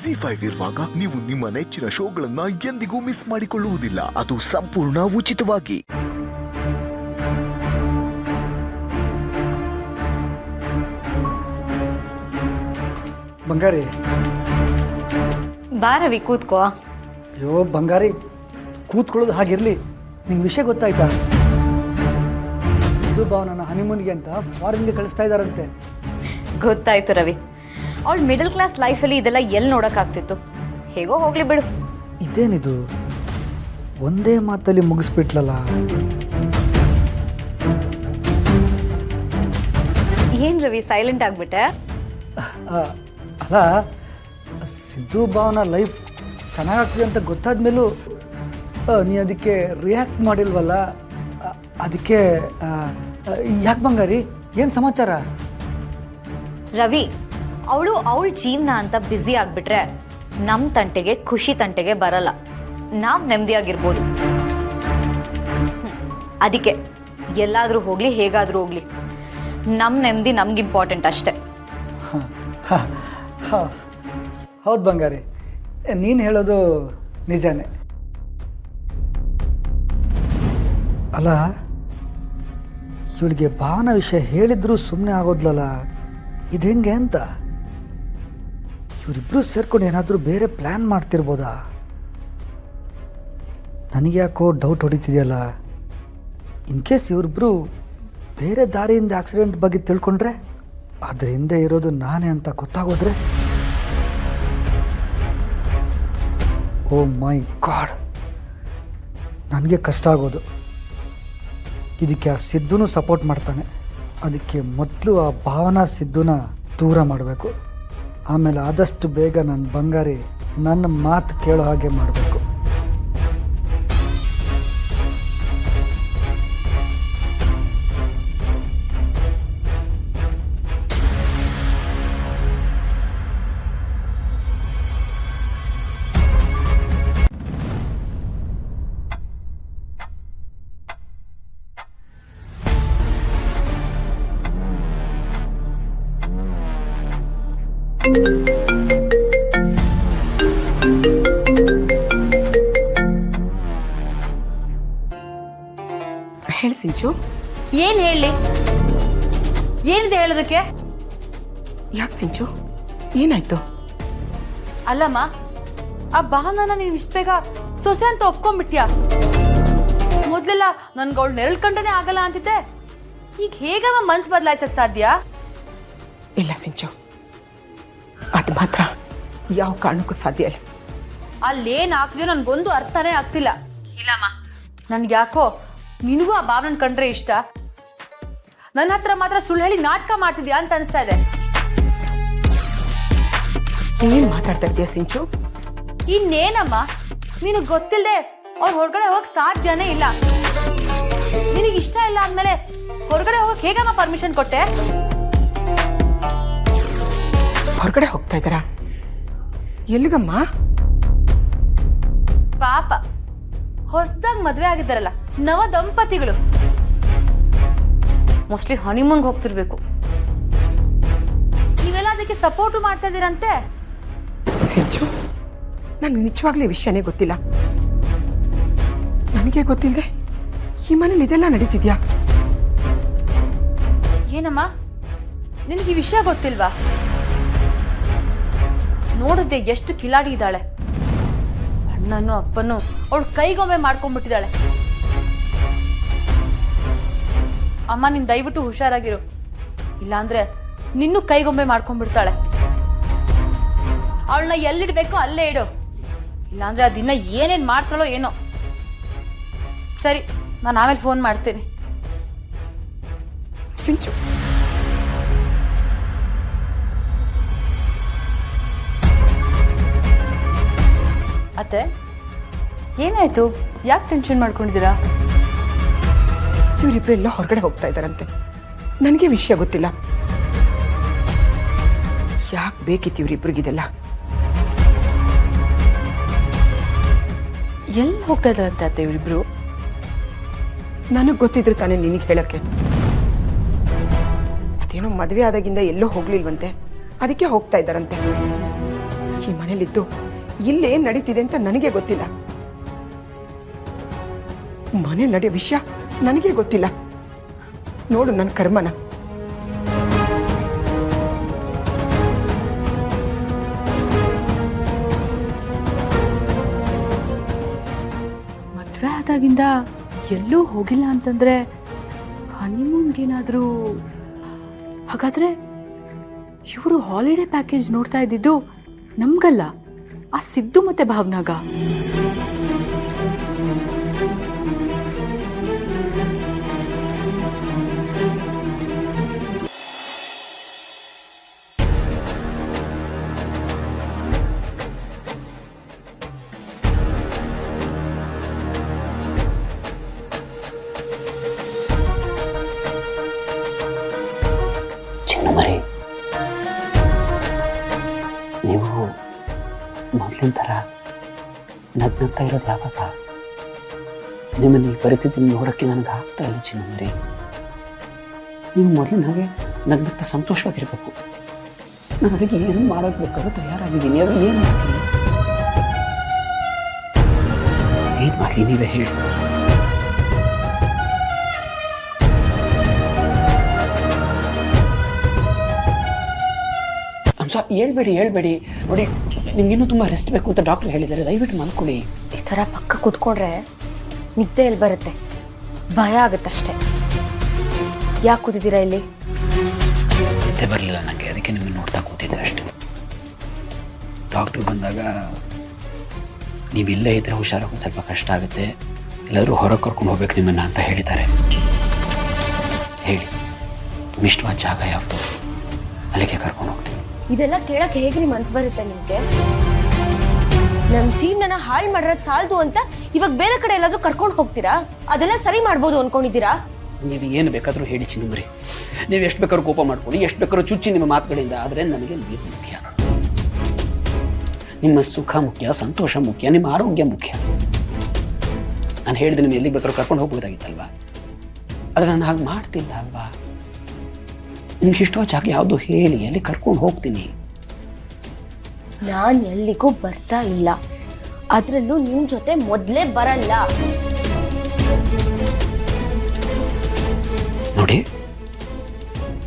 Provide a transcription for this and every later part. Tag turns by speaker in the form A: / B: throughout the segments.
A: ZEE5 ಇರುವಾಗ ನೀವು ನಿಮ್ಮ ನೆಚ್ಚಿನ ಶೋಗಳನ್ನ ಎಂದಿಗೂ ಮಿಸ್ ಮಾಡಿಕೊಳ್ಳುವುದಿಲ್ಲ. ಅದು ಸಂಪೂರ್ಣ ಉಚಿತವಾಗಿ.
B: ಬಂಗಾರಿ,
C: ಬಾ ರವಿ, ಕೂತ್ಕೋ.
B: ಅಯ್ಯೋ ಬಂಗಾರಿ, ಕೂತ್ಕೊಳ್ಳೋದು ಹಾಗಿರ್ಲಿ. ನಿಂಗೆ ವಿಷಯ ಗೊತ್ತಾಯ್ತಾ? ಇದು ಭಾವನ ಹನಿಮೂನ್ಗೆ ಅಂತ ಫಾರಿನ್ಗೆ ಕಳಿಸ್ತಾ ಇದ್ದಾರಂತೆ.
C: ಗೊತ್ತಾಯ್ತು ರವಿ. ಅವಳು ಮಿಡಲ್ ಕ್ಲಾಸ್ ಲೈಫಲ್ಲಿ ಇದೆಲ್ಲ ಎಲ್ಲಿ ನೋಡೋಕ್ಕಾಗ್ತಿತ್ತು? ಹೇಗೋ ಹೋಗ್ಲಿ ಬಿಡು.
B: ಇದೇನಿದು ಒಂದೇ ಮಾತಲ್ಲಿ ಮುಗಿಸ್ಬಿಟ್ಲಲ್ಲ.
C: ಏನ್ ರವಿ ಸೈಲೆಂಟ್ ಆಗ್ಬಿಟ್ಟೆ?
B: ಅಲ್ಲ, ಸಿದ್ದು ಭಾವನ ಲೈಫ್ ಚೆನ್ನಾಗಾಗ್ತಿದೆ ಅಂತ ಗೊತ್ತಾದ್ಮೇಲೂ ನೀ ಅದಕ್ಕೆ ರಿಯಾಕ್ಟ್ ಮಾಡಿಲ್ವಲ್ಲ, ಅದಕ್ಕೆ ಯಾಕೆ ಬಂಗಾರಿ, ಏನು ಸಮಾಚಾರ?
C: ರವಿ, ಅವಳು ಅವಳ ಜೀವನ ಅಂತ ಬ್ಯುಸಿ ಆಗ್ಬಿಟ್ರೆ ನಮ್ಮ ತಂಟೆಗೆ ಖುಷಿ ತಂಟೆಗೆ ಬರಲ್ಲ. ನಾವು ನೆಮ್ಮದಿಯಾಗಿರ್ಬೋದು. ಅದಕ್ಕೆ ಎಲ್ಲಾದರೂ ಹೋಗ್ಲಿ, ಹೇಗಾದರೂ ಹೋಗ್ಲಿ, ನಮ್ಮ ನೆಮ್ಮದಿ ನಮ್ಗೆ ಇಂಪಾರ್ಟೆಂಟ್ ಅಷ್ಟೇ.
B: ಹೌದು ಬಂಗಾರಿ, ನೀನು ಹೇಳೋದು ನಿಜಾನೇ. ಅಲ್ಲ, ಇವಳಿಗೆ ಭಾವನ ವಿಷಯ ಹೇಳಿದ್ರೂ ಸುಮ್ಮನೆ ಆಗೋದ್ಲಲ್ಲ, ಇದು ಹೆಂಗೆ ಅಂತ? ಇವರಿಬ್ಬರು ಸೇರ್ಕೊಂಡು ಏನಾದರೂ ಬೇರೆ ಪ್ಲ್ಯಾನ್ ಮಾಡ್ತಿರ್ಬೋದಾ? ನನಗೆ ಯಾಕೋ ಡೌಟ್ ಹೊಡಿತಿದೆಯಲ್ಲ. ಇನ್ ಕೇಸ್ ಇವರಿಬ್ಬರು ಬೇರೆ ದಾರಿಯಿಂದ ಆಕ್ಸಿಡೆಂಟ್ ಬಗ್ಗೆ ತಿಳ್ಕೊಂಡ್ರೆ, ಅದ್ರ ಹಿಂದೆ ಇರೋದು ನಾನೇ ಅಂತ ಗೊತ್ತಾಗೋದ್ರೆ, ಓ ಮೈ ಗಾಡ್, ನನಗೆ ಕಷ್ಟ ಆಗೋದು. ಇದಕ್ಕೆ ಆ ಸಿದ್ದುನೂ ಸಪೋರ್ಟ್ ಮಾಡ್ತಾನೆ. ಅದಕ್ಕೆ ಮೊದಲು ಆ ಭಾವನಾ ಸಿದ್ದುನ ದೂರ ಮಾಡಬೇಕು. ಆಮೇಲೆ ಆದಷ್ಟು ಬೇಗ ನನ್ನ ಬಂಗಾರಿ ನನ್ನ ಮಾತು ಕೇಳೋ ಹಾಗೆ ಮಾಡಬೇಕು.
D: ಹೇಳಿ ಸಿಂಚು.
C: ಏನ್ ಹೇಳಿ? ಏನಿದೆ ಹೇಳೋದಕ್ಕೆ?
D: ಯಾಕೆ ಸಿಂಚು, ಏನಾಯ್ತು?
E: ಅಲ್ಲಮ್ಮ, ಆ ಭಾವನನ ನೀನ್ ಇಷ್ಟ ಬೇಗ ಸೊಸೆ ಅಂತ ಒಪ್ಕೊಂಡ್ಬಿಟ್ಯಾ? ಮೊದ್ಲೆಲ್ಲ ನನ್ಗೆ ಅವಳು ನೆರಳು ಕಂಡನೆ ಆಗಲ್ಲ ಅಂತಿದ್ದೆ, ಈಗ ಹೇಗಮ್ಮ ಮನ್ಸು ಬದಲಾಯಿಸಕ್ ಸಾಧ್ಯ?
D: ಇಲ್ಲ ಸಿಂಚು, ಅದು ಮಾತ್ರ ಯಾವ ಕಾರಣಕ್ಕೂ ಸಾಧ್ಯ ಇಲ್ಲ.
E: ಅಲ್ಲೇನ್ ಆಗ್ತಿದ್ಯೋ ನನ್ಗೊಂದು ಅರ್ಥನೇ ಆಗ್ತಿಲ್ಲ. ಇಲ್ಲಮ್ಮ, ನನ್ಗೆ ಯಾಕೋ ನಿನಗೂ ಆ ಭಾವನನ್ ಕಂಡ್ರೆ ಇಷ್ಟ. ನನ್ನ ಹತ್ರ ಮಾತ್ರ ಸುಳ್ಳು ಹೇಳಿ ನಾಟಕ ಮಾಡ್ತಿದ್ಯಾ ಅಂತ ಅನಿಸ್ತಾ ಇದೆ.
D: ಏನ್ ಮಾತಾಡ್ತಾ ಇದೀಯ ಸಿಂಚು?
E: ಇನ್ನೇನಮ್ಮ, ನಿನಗ್ ಗೊತ್ತಿಲ್ಲದೆ ಅವ್ರು ಹೊರಗಡೆ ಹೋಗಕ್ ಸಾಧ್ಯನೇ ಇಲ್ಲ. ನಿನಗೆ ಇಷ್ಟ ಇಲ್ಲ ಅಂದ್ಮೇಲೆ ಹೊರಗಡೆ ಹೋಗಕ್ ಹೇಗಮ್ಮ ಪರ್ಮಿಷನ್ ಕೊಟ್ಟೆ?
D: ಹೊರಗಡೆ ಹೋಗ್ತಾ ಇದ್ದಾರಾ? ಎಲ್ಲಿಗಮ್ಮ?
E: ಪಾಪ, ಹೊಸದಾಗಿ ಮದ್ವೆ ಆಗಿದ್ದಾರಲ್ಲ ನವ ದಂಪತಿಗಳು, ಮೋಸ್ಟ್ಲಿ ಹನಿಮೂನ್ಗೆ ಹೋಗ್ತಿರ್ಬೇಕು. ನೀವೆಲ್ಲ ಅದಕ್ಕೆ ಸಪೋರ್ಟು ಮಾಡ್ತಾ ಇದ್ದೀರಂತೆ.
D: ಸಿಂಚು, ನನಗೆ ನಿಜವಾಗ್ಲೂ ಈ ವಿಷಯನೇ ಗೊತ್ತಿಲ್ಲ. ನನಗೆ ಗೊತ್ತಿಲ್ಲದೆ ಈ ಮನೇಲಿ ಇದೆಲ್ಲ ನಡೀತಿದ್ಯಾ?
E: ಏನಮ್ಮ, ನಿನಗೆ ಈ ವಿಷಯ ಗೊತ್ತಿಲ್ವಾ? ನೋಡಿದ್ದೆ ಎಷ್ಟು ಕಿಲಾಡಿ ಇದ್ದಾಳೆ. ಅಣ್ಣನೂ ಅಪ್ಪನೂ ಅವಳು ಕೈಗೊಮ್ಮೆ ಮಾಡ್ಕೊಂಡ್ಬಿಟ್ಟಿದ್ದಾಳೆ. ಅಮ್ಮ, ನೀನ್ ದಯವಿಟ್ಟು ಹುಷಾರಾಗಿರು, ಇಲ್ಲಾಂದ್ರೆ ನಿನ್ನೂ ಕೈಗೊಮ್ಮೆ ಮಾಡ್ಕೊಂಡ್ಬಿಡ್ತಾಳೆ. ಅವಳನ್ನ ಎಲ್ಲಿಡ್ಬೇಕೋ ಅಲ್ಲೇ ಇಡು, ಇಲ್ಲಾಂದ್ರೆ ಆ ದಿನ ಏನೇನ್ ಮಾಡ್ತಾಳೋ ಏನೋ. ಸರಿ, ನಾನು ಆಮೇಲೆ ಫೋನ್ ಮಾಡ್ತೀನಿ.
D: ಸಿಂಚು,
E: ಅತ್ತೆ, ಏನಾಯ್ತು? ಯಾಕೆ ಟೆನ್ಷನ್ ಮಾಡ್ಕೊಂಡಿದ್ದೀರಾ?
D: ಇವರಿಬ್ಬರೆಲ್ಲ ಹೊರಗಡೆ ಹೋಗ್ತಾ ಇದ್ದಾರಂತೆ. ನನಗೆ ವಿಷಯ ಗೊತ್ತಿಲ್ಲ. ಯಾಕೆ ಬೇಕಿತ್ತು ಇವರಿಬ್ಬರಿಗಿದೆಲ್ಲ?
E: ಎಲ್ಲಿ ಹೋಗ್ತಾ ಇದ್ದಾರಂತೆ ಅತ್ತೆ ಇವರಿಬ್ರು?
D: ನನಗೆ ಗೊತ್ತಿದ್ರೆ ತಾನೇ ನಿನಗೆ ಹೇಳಕ್ಕೆ. ಅದೇನೋ ಮದುವೆ ಆದಾಗಿಂದ ಎಲ್ಲೋ ಹೋಗ್ಲಿಲ್ವಂತೆ, ಅದಕ್ಕೆ ಹೋಗ್ತಾ ಇದ್ದಾರಂತೆ. ಈ ಮನೇಲಿದ್ದು ಇಲ್ಲೇನ್ ನಡೀತಿದೆ ಅಂತ ನನಗೆ ಗೊತ್ತಿಲ್ಲ. ಮನೇಲಿ ನಡೆಯೋ ವಿಷಯ ನನಗೆ ಗೊತ್ತಿಲ್ಲ. ನೋಡು ನನ್ನ ಕರ್ಮನ.
F: ಮದುವೆ ಆದಾಗಿಂದ ಎಲ್ಲೂ ಹೋಗಿಲ್ಲ ಅಂತಂದ್ರೆ ಹನಿಮೂನ್ಗೇನಾದರೂ? ಹಾಗಾದ್ರೆ ಇವರು ಹಾಲಿಡೇ ಪ್ಯಾಕೇಜ್ ನೋಡ್ತಾ ಇದ್ದಿದ್ದು ನಮ್ಗಲ್ಲ, ಆ ಸಿದ್ದು ಮತ್ತೆ ಭಾವನಾಗ.
G: ಚಿನ್ನಮರಿ, ನೀವು ಮೊದಲಿನ ಥರ ನಗ್ನಗ್ತಾ ಇರೋದು ಯಾವಾಗ? ನಿಮ್ಮನ್ನು ಈ ಪರಿಸ್ಥಿತಿ ನೋಡೋಕ್ಕೆ ನನಗೆ ಆಗ್ತಾ ಇಲ್ಲ ಚಿನ್ನಮರಿ. ನೀವು ಮೊದಲಿನ ಹಾಗೆ ನಗ್ನಗ್ತಾ ಸಂತೋಷವಾಗಿರಬೇಕು. ನಾನು ಅದಕ್ಕೆ ಏನು ಮಾಡೋಕೆ ಬೇಕಾದ್ರೂ ತಯಾರಾಗಿದ್ದೀನಿ. ಅದು ಏನು ಮಾಡಲಿ ನೀವೇ ಹೇಳಿ. ಹೇಳ್ಬೇಡಿ ನೋಡಿ, ನಿಮ್ಗಿನ್ನೂ ತುಂಬ ರೆಸ್ಟ್ ಬೇಕು ಅಂತ ಡಾಕ್ಟರ್ ಹೇಳಿದ್ದಾರೆ. ದಯವಿಟ್ಟು ಮಲ್ಕೊಳ್ಳಿ.
E: ಈ ಥರ ಪಕ್ಕ ಕೂತ್ಕೊಂಡ್ರೆ ನಿದ್ದೆ ಎಲ್ಲಿ ಬರುತ್ತೆ? ಭಯ ಆಗುತ್ತಷ್ಟೇ. ಯಾಕೆ ಕೂತಿದ್ದೀರಾ ಇಲ್ಲಿ?
G: ನಿದ್ದೆ ಬರಲಿಲ್ಲ ನನಗೆ, ಅದಕ್ಕೆ ನಿಮ್ಮನ್ನು ನೋಡ್ತಾ ಕೂತಿದ್ದೆ ಅಷ್ಟೇ. ಡಾಕ್ಟ್ರು ಬಂದಾಗ ನೀವು ಇಲ್ಲೇ ಇದ್ದರೆ ಹುಷಾರಾಗೋದು ಸ್ವಲ್ಪ ಕಷ್ಟ ಆಗುತ್ತೆ, ಎಲ್ಲರೂ ಹೊರಗೆ ಕರ್ಕೊಂಡು ಹೋಗ್ಬೇಕು ನಿಮ್ಮನ್ನು ಅಂತ ಹೇಳಿದ್ದಾರೆ. ಹೇಳಿ, ಇಷ್ಟವಾದ ಜಾಗ ಯಾವುದು? ಅಲ್ಲಿಗೆ ಕರ್ಕೊಂಡು ಹೋಗ್ತೀನಿ.
E: ಇದೆಲ್ಲ ಕೇಳಕ್ಕೆ ಹೇಗ್ರಿ ಮನ್ಸು ಬರುತ್ತೆ ನಿಮ್ಗೆ? ನಮ್ ಜೀವನನ ಹಾಳು ಮಾಡಿರೋದು ಸಾಲದು ಅಂತ ಇವಾಗ ಬೇರೆ ಕಡೆ ಎಲ್ಲಾದ್ರೂ ಕರ್ಕೊಂಡು ಹೋಗ್ತೀರಾ? ಅದೆಲ್ಲ ಸರಿ ಮಾಡ್ಬೋದು ಅನ್ಕೊಂಡಿದ್ದೀರಾ?
G: ನೀವು ಏನು ಬೇಕಾದರೂ ಹೇಳಿ ಚಿನ್ನಮರಿ, ನೀವು ಎಷ್ಟು ಬೇಕಾದ್ರೂ ಕೋಪ ಮಾಡ್ಕೊಳ್ಳಿ, ಎಷ್ಟು ಬೇಕಾದ್ರೂ ಚುಚ್ಚಿ ನಿಮ್ಮ ಮಾತುಗಳಿಂದ. ಆದರೆ ನನಗೆ ನೀವು ಮುಖ್ಯ. ನಿಮ್ಮ ಸುಖ ಮುಖ್ಯ, ಸಂತೋಷ ಮುಖ್ಯ, ನಿಮ್ಮ ಆರೋಗ್ಯ ಮುಖ್ಯ. ನಾನು ಹೇಳಿದ್ರೆ ನೀವು ಎಲ್ಲಿಗೆ ಬೇಕಾದ್ರೂ ಕರ್ಕೊಂಡು ಹೋಗ್ಬೋದಾಗಿತ್ತಲ್ವಾ? ಆದರೆ ನಾನು ಹಾಗೆ ಮಾಡ್ತಿಲ್ಲ ಅಲ್ವಾ? ನಿಮ್ಗೆ ಇಷ್ಟವಾದ ಜಾಗ ಯಾವುದು ಹೇಳಿ, ಎಲ್ಲಿ ಕರ್ಕೊಂಡು ಹೋಗ್ತೀನಿ.
E: ನಾನ್ ಎಲ್ಲಿಗೂ ಬರ್ತಾ ಇಲ್ಲ, ಅದ್ರಲ್ಲೂ ನಿಮ್ ಜೊತೆ ಮೊದ್ಲೇ ಬರಲ್ಲ.
G: ನೋಡಿ,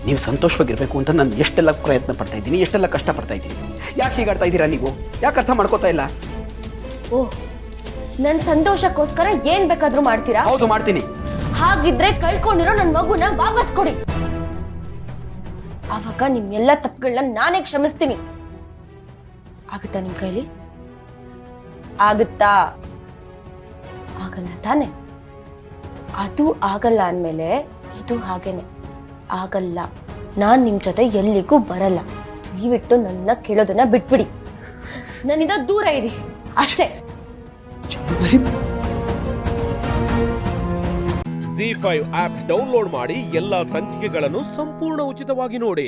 G: ನೀವು ಸಂತೋಷವಾಗಿರ್ಬೇಕು ಅಂತ ನಾನು ಎಷ್ಟೆಲ್ಲ ಪ್ರಯತ್ನ ಪಡ್ತಾ ಇದ್ದೀನಿ, ಎಷ್ಟೆಲ್ಲ ಕಷ್ಟ ಪಡ್ತಾ ಇದ್ದೀನಿ. ಯಾಕೆ ಹೀಗಾಡ್ತಾ ಇದ್ದೀರಾ ನೀವು? ಯಾಕೆ ಅರ್ಥ ಮಾಡ್ಕೋತಾ ಇಲ್ಲ?
E: ಓಹ್, ನನ್ ಸಂತೋಷಕ್ಕೋಸ್ಕರ ಏನ್ ಬೇಕಾದ್ರೂ ಮಾಡ್ತೀರಾ?
G: ಹೌದು, ಮಾಡ್ತೀನಿ.
E: ಹಾಗಿದ್ರೆ ಕಳ್ಕೊಂಡಿರೋ ನನ್ ಮಗುನ ವಾಪಸ್ ಕೊಡಿ. ಆವಾಗ ನಿಮ್ ಎಲ್ಲ ತಪ್ಪುಗಳನ್ನ ನಾನೇ ಕ್ಷಮಿಸ್ತೀನಿ. ಆಗುತ್ತಾ ನಿಮ್ ಕೈಲಿ? ಆಗುತ್ತಾ? ಆಗಲ್ಲ ತಾನೆ? ಅದು ಆಗಲ್ಲ ಅಂದ್ಮೇಲೆ ಇದು ಹಾಗೇನೆ. ಆಗಲ್ಲ, ನಾನ್ ನಿಮ್ ಜೊತೆ ಎಲ್ಲಿಗೂ ಬರಲ್ಲ. ದಯವಿಟ್ಟು ನನ್ನ ಕೇಳೋದನ್ನ ಬಿಟ್ಬಿಡಿ. ನನ್ನಿಂದ ದೂರ ಇರಿ ಅಷ್ಟೇ.
H: ZEE5 ಆಪ್ ಡೌನ್ಲೋಡ್ ಮಾಡಿ ಎಲ್ಲಾ ಸಂಚಿಕೆಗಳನ್ನು ಸಂಪೂರ್ಣ ಉಚಿತವಾಗಿ ನೋಡಿ.